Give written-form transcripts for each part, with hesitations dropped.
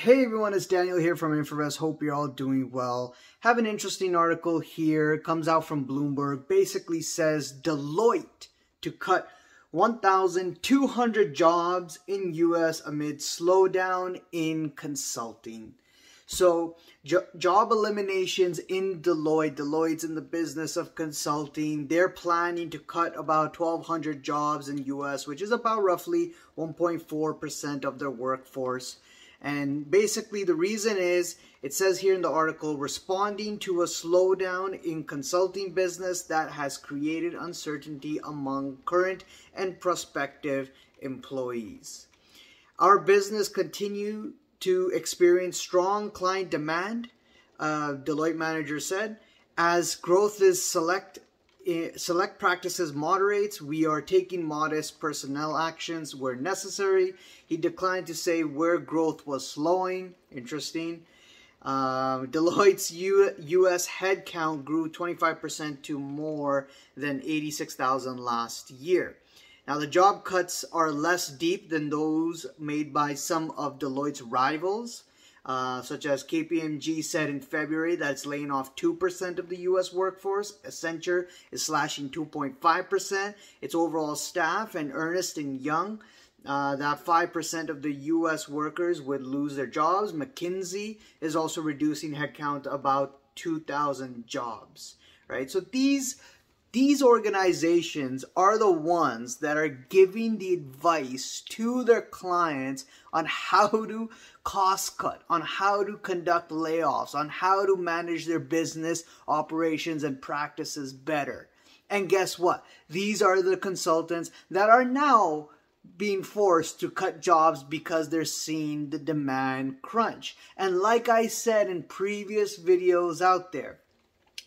Hey everyone, it's Daniel here from etfs. Hope you're all doing well. Have an interesting article here. It comes out from Bloomberg. Basically says Deloitte to cut 1,200 jobs in US amid slowdown in consulting. So job eliminations in Deloitte. Deloitte's in the business of consulting. They're planning to cut about 1,200 jobs in US, which is about roughly 1.4% of their workforce. And basically the reason is, it says here in the article, responding to a slowdown in consulting business that has created uncertainty among current and prospective employees. Our business continue to experience strong client demand, Deloitte manager said. As growth is select practices moderates, we are taking modest personnel actions where necessary. He declined to say where growth was slowing. Interesting. Deloitte's U.S. headcount grew 25% to more than 86,000 last year. Now, the job cuts are less deep than those made by some of Deloitte's rivals, such as KPMG said in February that it's laying off 2% of the U.S. workforce. Accenture is slashing 2.5% its overall staff, and Ernst & Young, that 5% of the U.S. workers would lose their jobs. McKinsey is also reducing headcount about 2,000 jobs, right? So these organizations are the ones that are giving the advice to their clients on how to cost cut, on how to conduct layoffs, on how to manage their business operations and practices better. And guess what? These are the consultants that are now being forced to cut jobs because they're seeing the demand crunch. And like I said in previous videos out there,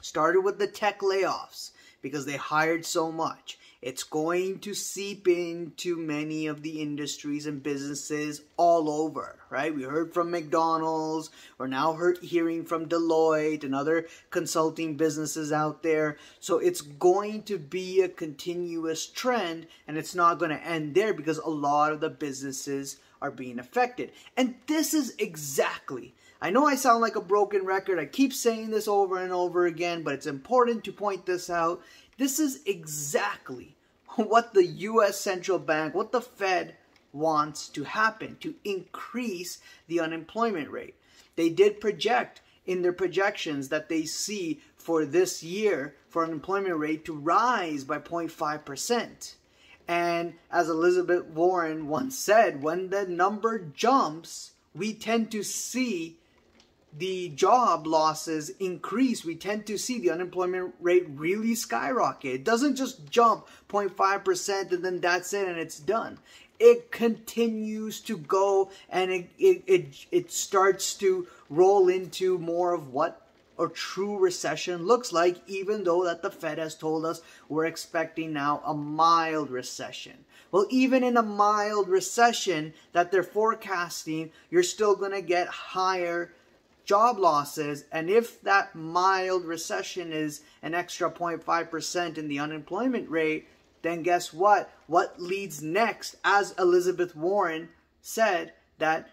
started with the tech layoffs, because they hired so much. It's going to seep into many of the industries and businesses all over, right? We heard from McDonald's. We're now hearing from Deloitte and other consulting businesses out there. So it's going to be a continuous trend, and it's not going to end there because a lot of the businesses are being affected. And this is exactly, I know I sound like a broken record. I keep saying this over and over again, but it's important to point this out. This is exactly what the U.S. Central Bank, what the Fed wants to happen, to increase the unemployment rate. They did project in their projections that they see for this year for unemployment rate to rise by 0.5%. And as Elizabeth Warren once said, when the number jumps, we tend to see the job losses increase. We tend to see the unemployment rate really skyrocket. It doesn't just jump 0.5% and then that's it and it's done. It continues to go, and it starts to roll into more of what a true recession looks like, even though that the Fed has told us we're expecting now a mild recession. Well, even in a mild recession that they're forecasting, you're still going to get higher job losses. And if that mild recession is an extra 0.5% in the unemployment rate, then guess what? What leads next, as Elizabeth Warren said, that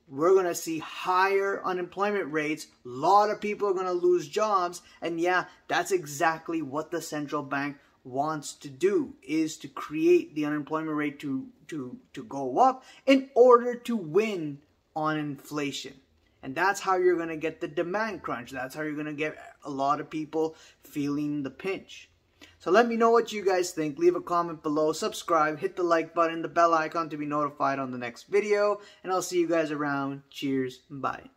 we're going to see higher unemployment rates. A lot of people are going to lose jobs. And yeah, that's exactly what the central bank wants to do, is to create the unemployment rate to go up in order to win on inflation. And that's how you're going to get the demand crunch. That's how you're going to get a lot of people feeling the pinch. So let me know what you guys think. Leave a comment below, subscribe, hit the like button, the bell icon to be notified on the next video. And I'll see you guys around. Cheers. Bye.